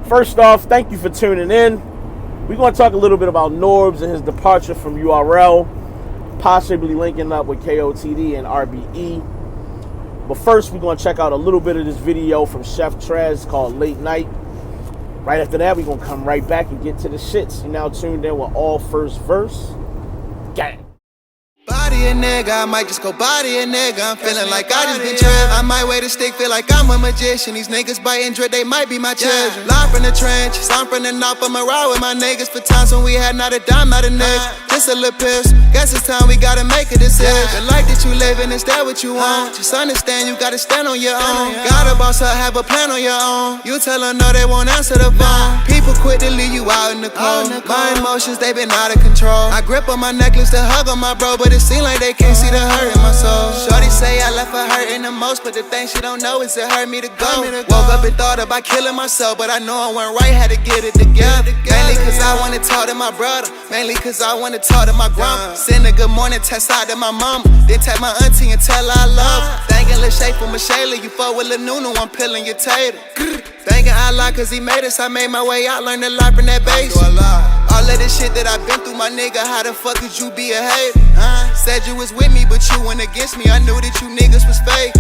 First off, thank you for tuning in. We're going to talk a little bit about Norbes and his departure from URL, possibly linking up with KOTD and RBE. But first, we're going to check out a little bit of this video from Chef Trez called Late Night. Right after that, we're going to come right back and get to the shits. You're now tuned in with All First Verse. Gang. Body a nigga, I might just go body a nigga. I'm feeling like I just been trapped. I might wait a stick, feel like I'm a magician. These niggas biting drip, they might be my children. Live from the trenches, I'm from the north, I'ma ride with my niggas for times when we had not a dime, not a nigga. Just a little piss. Guess it's time we gotta make a decision. The life that you living, is that what you want? Just understand you gotta stand on your own. Gotta boss up, have a plan on your own. You tell them no, they won't answer the phone. People quit to leave you out in the cold. My emotions, they been out of control. I grip on my necklace to hug on my bro, but it seem like they can't see the hurt in my soul. Shorty say I left her hurting the most, but the thing she don't know is it hurt me to go. Woke up and thought about killing myself, but I know I went right, had to get it together. Mainly cause I wanna talk to my brother, mainly cause I wanna talk to my grandma. Send a good morning text out to my mama, then text my auntie and tell her I love her. Thanking Lil' Shay for Michelle, you fuck with Lil' Nunu, I'm peeling your tater. Thanking Allah cause he made us, I made my way out, learned a lot from that base. All of this shit that I've been through, my nigga, how the fuck could you be a hater? Said you was with me, but you went against me, I knew that you niggas was fake.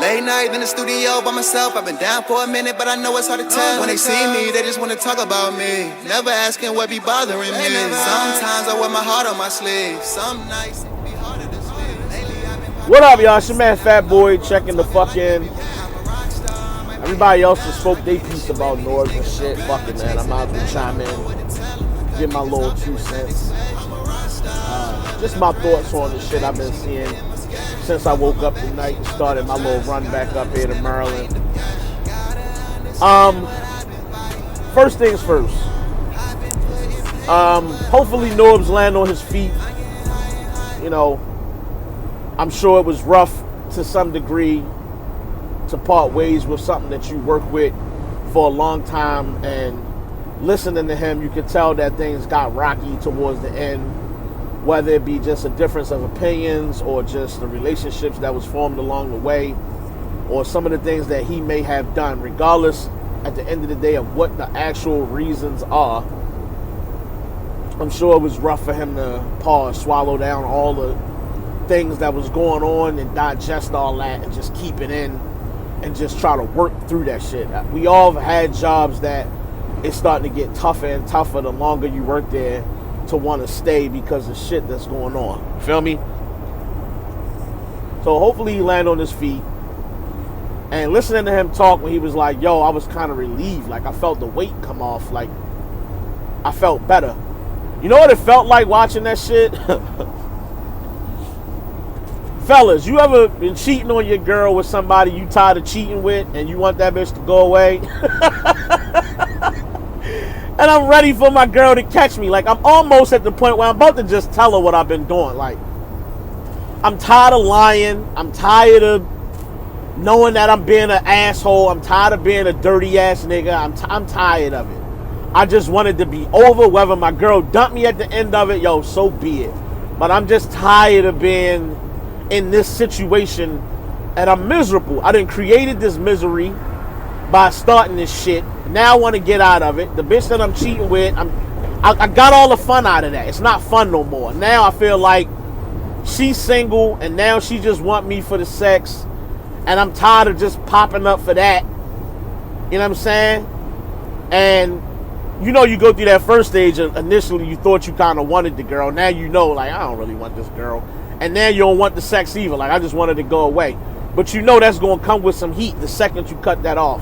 Late night in the studio by myself, I've been down for a minute, but I know it's hard to tell. When they see me, they just wanna talk about me, never asking what be bothering me. Sometimes I wear my heart on my sleeve, some nights it be harder to sleep. What up, y'all? It's your man Fat Boy checking the fuck in. Everybody else just spoke their piece about Norbes and shit. Fuck it, man. I'm out to chime in, give my little 2 cents. Just my thoughts on the shit I've been seeing since I woke up tonight and started my little run back up here to Maryland. First things first. Hopefully Norbes land on his feet. You know, I'm sure it was rough to some degree to part ways with something that you work with for a long time, and listening to him, you could tell that things got rocky towards the end, whether it be just a difference of opinions or just the relationships that was formed along the way, or some of the things that he may have done. Regardless, at the end of the day, of what the actual reasons are, I'm sure it was rough for him to pause, swallow down all the things that was going on and digest all that and just keep it in and just try to work through that shit. We all have had jobs that it's starting to get tougher and tougher the longer you work there to want to stay because of shit that's going on. Feel me? So hopefully he land on his feet. And listening to him talk when he was like, yo, I was kind of relieved. Like, I felt the weight come off. Like, I felt better. You know what it felt like watching that shit? Fellas, you ever been cheating on your girl with somebody you tired of cheating with and you want that bitch to go away? And I'm ready for my girl to catch me. Like, I'm almost at the point where I'm about to just tell her what I've been doing. Like, I'm tired of lying. I'm tired of knowing that I'm being an asshole. I'm tired of being a dirty ass nigga. I'm tired of it. I just wanted to be over. Whether my girl dumped me at the end of it, yo, so be it. But I'm just tired of being in this situation, and I'm miserable. I done created this misery by starting this shit. Now I want to get out of it. The bitch that I'm cheating with, I got all the fun out of that. It's not fun no more. Now I feel like she's single, and now she just want me for the sex, and I'm tired of just popping up for that. You know what I'm saying? And you know, you go through that first stage. Initially, you thought you kind of wanted the girl. Now you know, like, I don't really want this girl. And now you don't want the sex either. Like, I just wanted to go away. But you know that's going to come with some heat the second you cut that off.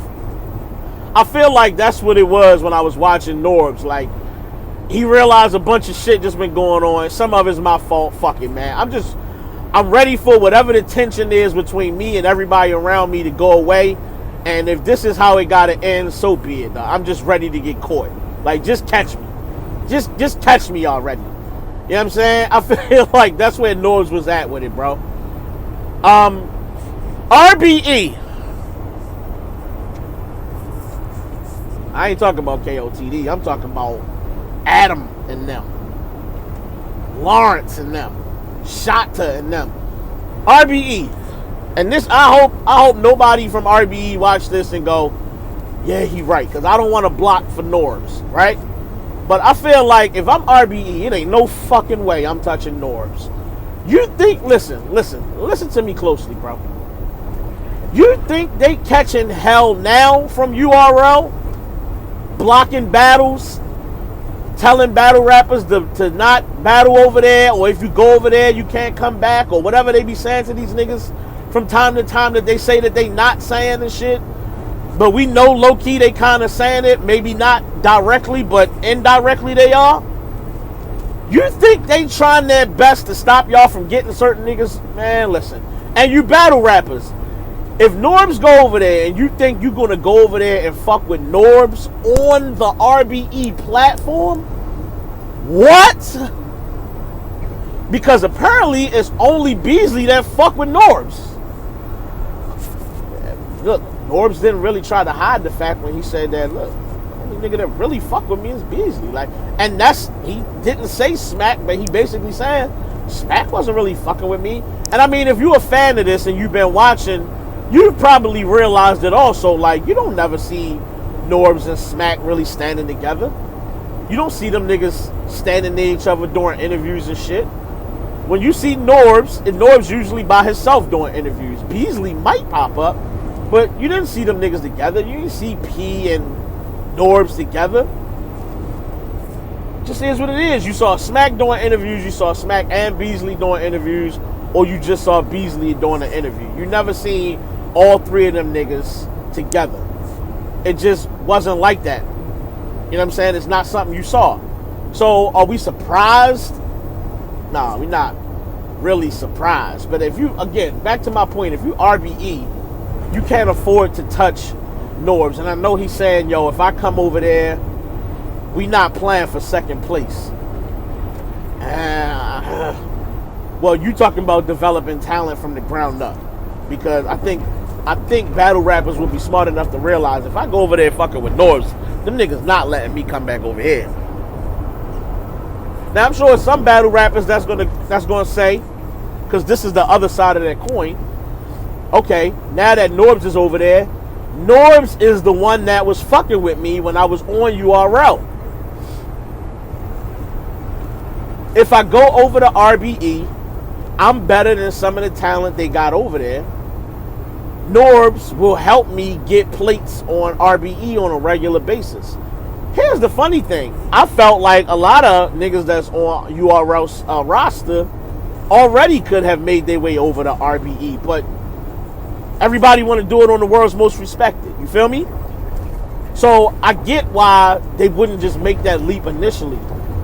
I feel like that's what it was when I was watching Norbes. Like, he realized a bunch of shit just been going on. Some of it's my fault. Fuck it, man. I'm ready for whatever the tension is between me and everybody around me to go away. And if this is how it got to end, so be it, dog. I'm just ready to get caught. Like, just catch me. Just catch me already. You know what I'm saying? I feel like that's where Norbes was at with it, bro. RBE. I ain't talking about KOTD. I'm talking about Adam and them. Lawrence and them. Shota and them. RBE. And this, I hope nobody from RBE watch this and go, Yeah, he right, because I don't want to block for Norbes, right? But I feel like if I'm RBE, it ain't no fucking way I'm touching Norbes. You think, listen to me closely, bro. You think they catching hell now from URL? Blocking battles? Telling battle rappers to not battle over there, or if you go over there, you can't come back, or whatever they be saying to these niggas from time to time that they say that they not saying and shit. But we know low-key they kind of saying it, maybe not directly, but indirectly they are. You think they trying their best to stop y'all from getting certain niggas? Man, listen. And you battle rappers, if Norbes go over there and you think you're going to go over there and fuck with Norbes on the RBE platform, what? Because apparently it's only Beasley that fuck with Norbes. Look, Norbes didn't really try to hide the fact when he said that, look, the only nigga that really fuck with me is Beasley. Like, and he didn't say Smack, but he basically said Smack wasn't really fucking with me. And I mean, if you're a fan of this and you've been watching, you probably realized it also. Like, you don't never see Norbes and Smack really standing together. You don't see them niggas standing near each other during interviews and shit. When you see Norbes, and Norbes usually by himself doing interviews. Beasley might pop up, but you didn't see them niggas together. You didn't see P and Norbes together. It just is what it is. You saw Smack doing interviews. You saw Smack and Beasley doing interviews. Or you just saw Beasley doing an interview. You never seen all three of them niggas together. It just wasn't like that. You know what I'm saying? It's not something you saw. So are we surprised? Nah, we're not really surprised. But if you, again, back to my point, if you RBE, you can't afford to touch Norbes. And I know he's saying, yo, if I come over there, we not playing for second place. Well, you talking about developing talent from the ground up. Because I think battle rappers will be smart enough to realize if I go over there fucking with Norbes, them niggas not letting me come back over here. Now I'm sure some battle rappers that's gonna say, because this is the other side of that coin. Okay, now that Norbes is over there, Norbes is the one that was fucking with me when I was on URL. If I go over to RBE, I'm better than some of the talent they got over there. Norbes will help me get plates on RBE on a regular basis. Here's the funny thing. I felt like a lot of niggas that's on URL's roster already could have made their way over to RBE, but everybody want to do it on the world's most respected. You feel me? So I get why they wouldn't just make that leap initially.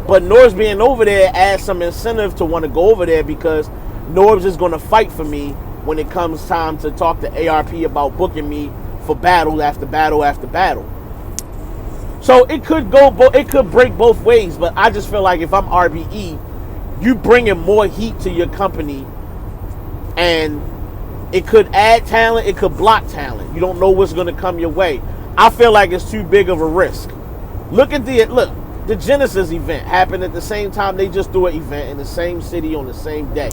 But Norbes being over there adds some incentive to want to go over there because Norbes is going to fight for me when it comes time to talk to ARP about booking me for battle after battle after battle. So it could break both ways, but I just feel like if I'm RBE, you bringing more heat to your company, and it could add talent, it could block talent. You don't know what's going to come your way. I feel like it's too big of a risk. Look, the Genesis event happened at the same time they just threw an event in the same city on the same day.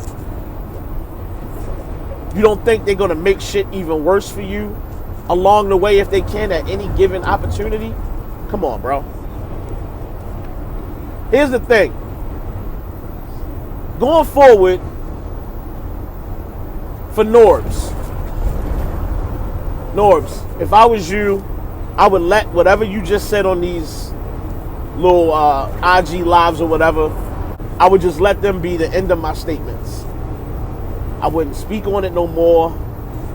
You don't think they're going to make shit even worse for you along the way if they can at any given opportunity? Come on, bro. Here's the thing. Going forward for Norbes, if I was you, I would let whatever you just said on these little IG lives or whatever, I would just let them be the end of my statements. I wouldn't speak on it no more.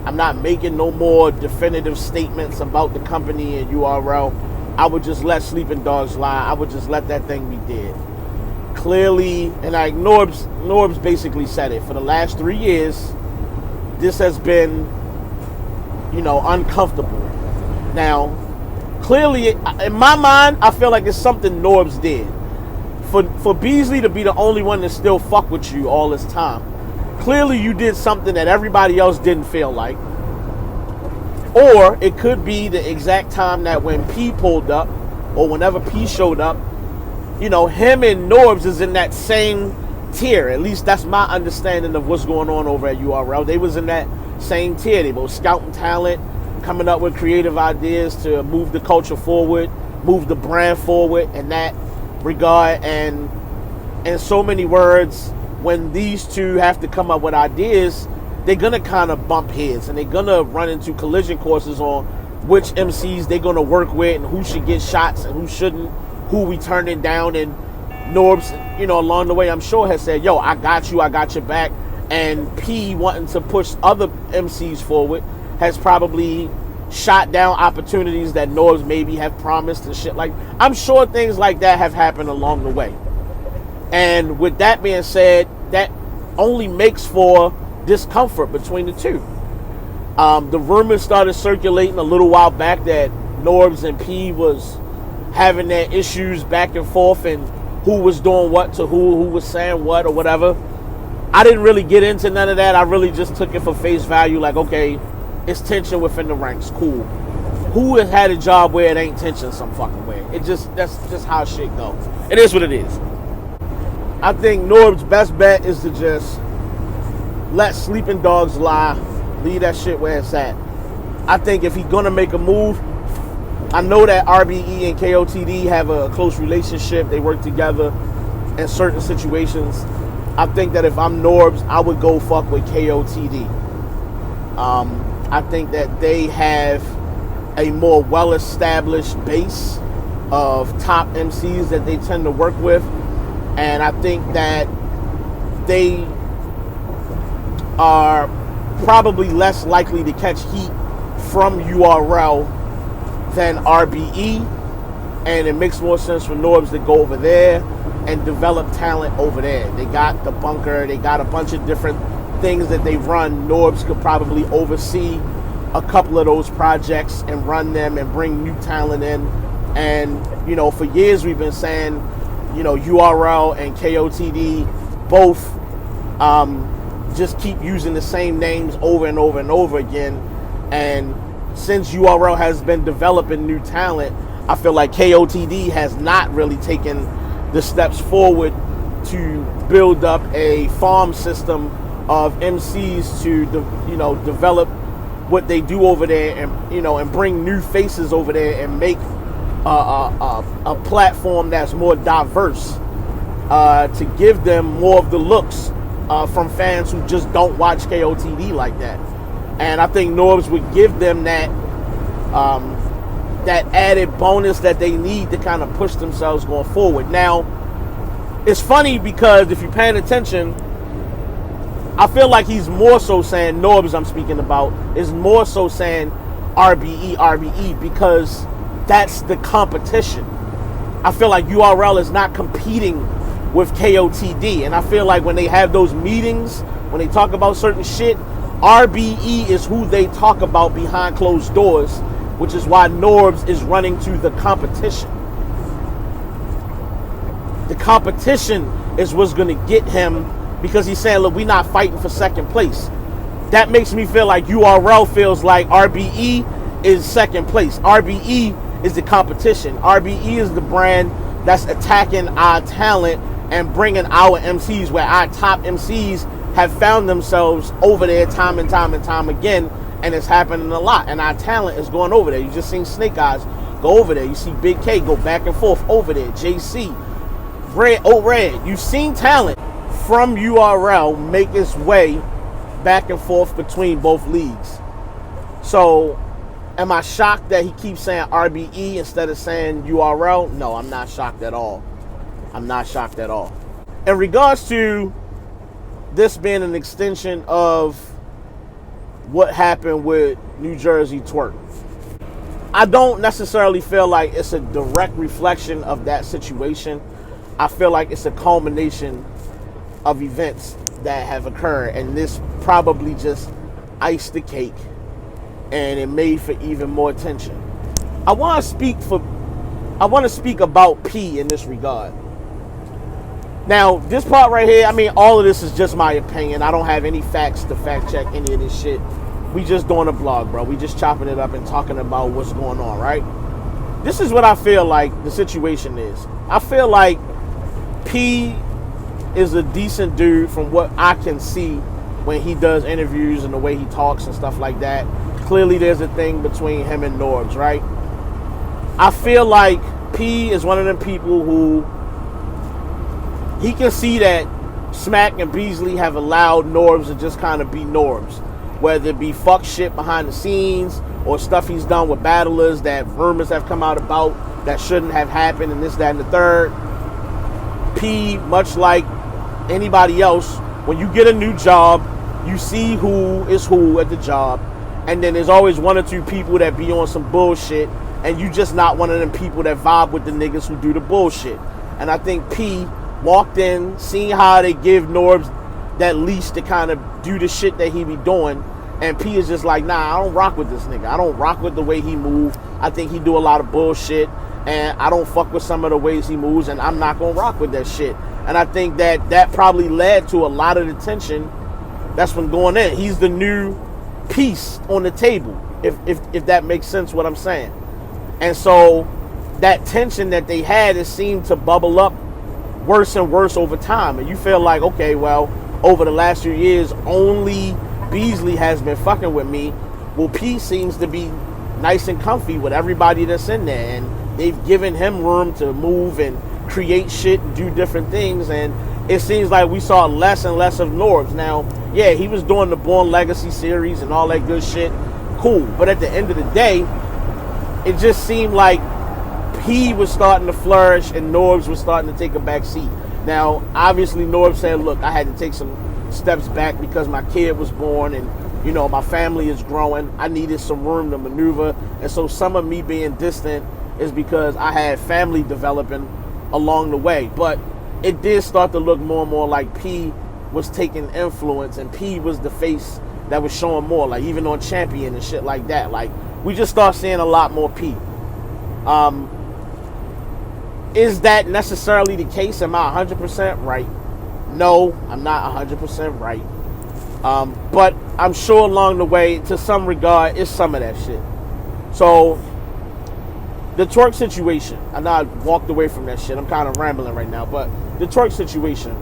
I'm not making no more definitive statements about the company and URL. I would just let sleeping dogs lie. I would just let that thing be dead. Clearly, and like Norbes basically said it, for the last 3 years, this has been, uncomfortable. Now, clearly, in my mind, I feel like it's something Norbes did. For Beasley to be the only one that still fuck with you all this time, clearly you did something that everybody else didn't feel like. Or it could be the exact time that when P pulled up, or whenever P showed up, him and Norbes is in that same tier. At least that's my understanding of what's going on over at URL. They was in that same tier. They both scouting talent. coming up with creative ideas to move the culture forward, move the brand forward in that regard. And in so many words, when these two have to come up with ideas, they're gonna kind of bump heads and they're gonna run into collision courses on which MCs they're gonna work with and who should get shots and who shouldn't, who we turning down. And Norbes, along the way, I'm sure has said, yo, I got you, I got your back. And P, wanting to push other MCs forward, has probably shot down opportunities that Norbes maybe have promised and shit. Like, I'm sure things like that have happened along the way. And with that being said, that only makes for discomfort between the two. The rumors started circulating a little while back that Norbes and P was having their issues back and forth and who was doing what to who was saying what or whatever. I didn't really get into none of that. I really just took it for face value, like, okay, it's tension within the ranks, cool. Who has had a job where it ain't tension some fucking way? That's just how shit go. It is what it is. I think Norbes' best bet is to just let sleeping dogs lie, leave that shit where it's at. I think if he's gonna make a move, I know that RBE and KOTD have a close relationship. They work together in certain situations. I think that if I'm Norbes, I would go fuck with KOTD. I think that they have a more well-established base of top MCs that they tend to work with. And I think that they are probably less likely to catch heat from URL than RBE. And it makes more sense for Norbes to go over there and develop talent over there. They got the bunker, they got a bunch of different things that they run. Norbes could probably oversee a couple of those projects and run them and bring new talent in. And, for years we've been saying, URL and KOTD both just keep using the same names over and over and over again. And since URL has been developing new talent, I feel like KOTD has not really taken the steps forward to build up a farm system of MCs to develop what they do over there, and bring new faces over there and make a platform that's more diverse, to give them more of the looks from fans who just don't watch KOTD like that. And I think Norbes would give them that added bonus that they need to kind of push themselves going forward. Now, it's funny because if you're paying attention, I feel like he's more so saying, Norbes I'm speaking about, is more so saying RBE, because that's the competition. I feel like URL is not competing with KOTD. And I feel like when they have those meetings, when they talk about certain shit, RBE is who they talk about behind closed doors, which is why Norbes is running to the competition. The competition is what's going to get him, because he's saying, look, we're not fighting for second place. That makes me feel like URL feels like RBE is second place. RBE is the competition. RBE is the brand that's attacking our talent and bringing our MCs, where our top MCs have found themselves over there time and time and time again, and it's happening a lot. And our talent is going over there. You just seen Snake Eyes go over there. You see Big K go back and forth over there. JC, Red. You've seen talent from URL make its way back and forth between both leagues. So, am I shocked that he keeps saying RBE instead of saying URL? No, I'm not shocked at all. I'm not shocked at all. In regards to this being an extension of what happened with New Jersey Twerk, I don't necessarily feel like it's a direct reflection of that situation. I feel like it's a culmination of events that have occurred, and this probably just iced the cake, and it made for even more tension. I want to speak about P in this regard. Now, this part right here, I mean, all of this is just my opinion. I don't have any facts to fact check any of this shit. We just doing a blog, bro. We just chopping it up and talking about what's going on, right? This is what I feel like the situation is. I feel like P is a decent dude from what I can see when he does interviews and the way he talks and stuff like that. clearly there's a thing between him and Norbes, right? I feel like P is one of them people who he can see that Smack and Beasley have allowed Norbes to just kind of be Norbes, whether it be fuck shit behind the scenes or stuff he's done with battlers that rumors have come out about that shouldn't have happened and this, that, and the third. P, much like anybody else, when you get a new job, you see who is who at the job, and then there's always one or two people that be on some bullshit, and you just not one of them people that vibe with the niggas who do the bullshit. And I think P walked in, seeing how they give Norbes that leash to kind of do the shit that he be doing, and P is just like, nah, I don't rock with this nigga. I don't rock with the way he move. I think he do a lot of bullshit, and I don't fuck with some of the ways he moves, and I'm not gonna rock with that shit. And I think that probably led to a lot of the tension that's been going in. He's the new piece on the table, if that makes sense what I'm saying. And so that tension that they had, it seemed to bubble up worse and worse over time. And you feel like, okay, well, over the last few years, only Beasley has been fucking with me. Well, P seems to be nice and comfy with everybody that's in there, and they've given him room to move and create shit and do different things. And it seems like we saw less and less of Norbes. Now, yeah, he was doing the Born Legacy series and all that good shit. Cool. But at the end of the day, it just seemed like P was starting to flourish and Norbes was starting to take a back seat. Now, obviously, Norbes said, look, I had to take some steps back because my kid was born and, you know, my family is growing. I needed some room to maneuver. And so some of me being distant is because I had family developing along the way. But it did start to look more and more like P was taking influence, and P was the face that was showing more, like even on Champion and shit like that. Like, we just start seeing a lot more P. Is that necessarily the case? Am I 100% right? No, I'm not 100% right. But I'm sure along the way, to some regard, it's some of that shit. So, the twerk situation, I know I walked away from that shit. I'm kind of rambling right now, but the twerk situation,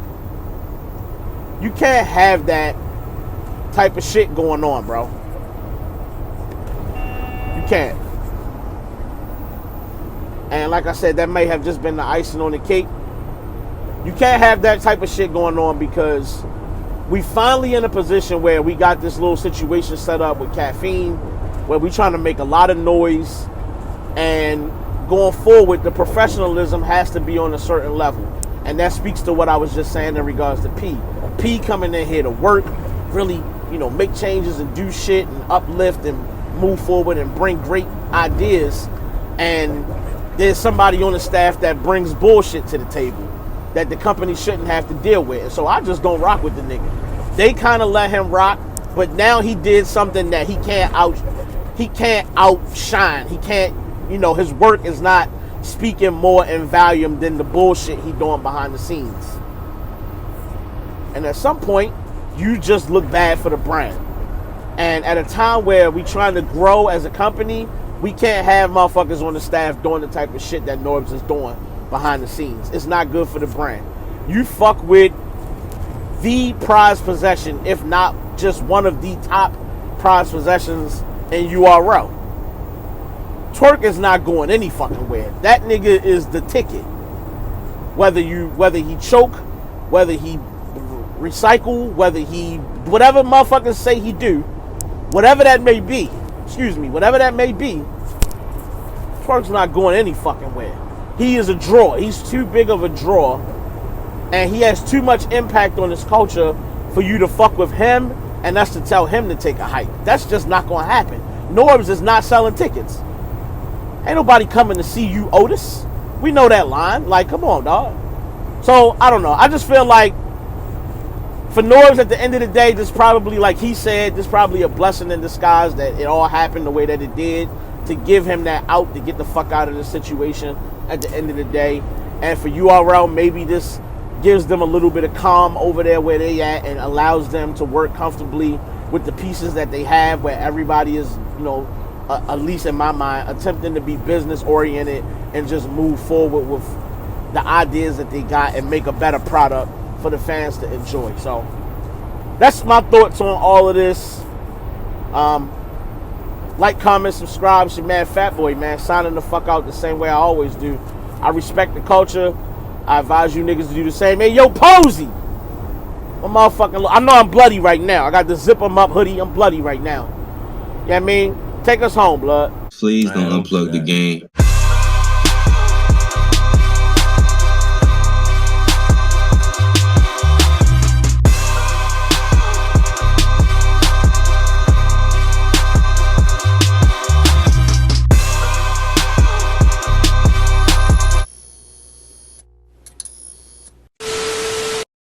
you can't have that type of shit going on, bro. You can't. And like I said, that may have just been the icing on the cake. You can't have that type of shit going on because we finally in a position where we got this little situation set up with Caffeine, where we trying to make a lot of noise, and going forward, the professionalism has to be on a certain level. And that speaks to what I was just saying in regards to P. P coming in here to work, really, you know, make changes and do shit and uplift and move forward and bring great ideas. And there's somebody on the staff that brings bullshit to the table that the company shouldn't have to deal with. And so I just don't rock with the nigga. They kind of let him rock, but now he did something that he can't outshine. He can't, you know, his work is not speaking more in volume than the bullshit he doing behind the scenes. And at some point, you just look bad for the brand. And at a time where we trying to grow as a company, we can't have motherfuckers on the staff doing the type of shit that Norbes is doing behind the scenes. It's not good for the brand. You fuck with the prized possession, if not just one of the top prized possessions in URL. Twerk is not going any fucking where. That nigga is the ticket. Whether he choke, whether he recycle, whatever motherfuckers say he do, whatever that may be, Twerk's not going any fucking where. He is a draw. He's too big of a draw, and he has too much impact on this culture for you to fuck with him, and that's to tell him to take a hike. That's just not going to happen. Norbes is not selling tickets. Ain't nobody coming to see you, Otis. We know that line. Like, come on, dog. So, I don't know. I just feel like for Norbes, at the end of the day, this probably, like he said, this probably a blessing in disguise that it all happened the way that it did, to give him that out, to get the fuck out of the situation at the end of the day. And for URL, maybe this gives them a little bit of calm over there where they at, and allows them to work comfortably with the pieces that they have, where everybody is, you know, at least in my mind, attempting to be business oriented and just move forward with the ideas that they got and make a better product for the fans to enjoy. So that's my thoughts on all of this. Like, comment, subscribe. It's your man Fat Boy, man. Signing the fuck out the same way I always do. I respect the culture. I advise you niggas to do the same. Hey, yo, Posey. My motherfucking... I know I'm bloody right now. I got the zip 'em up hoodie. I'm bloody right now. You know what I mean? Take us home, blood. Please don't unplug the game.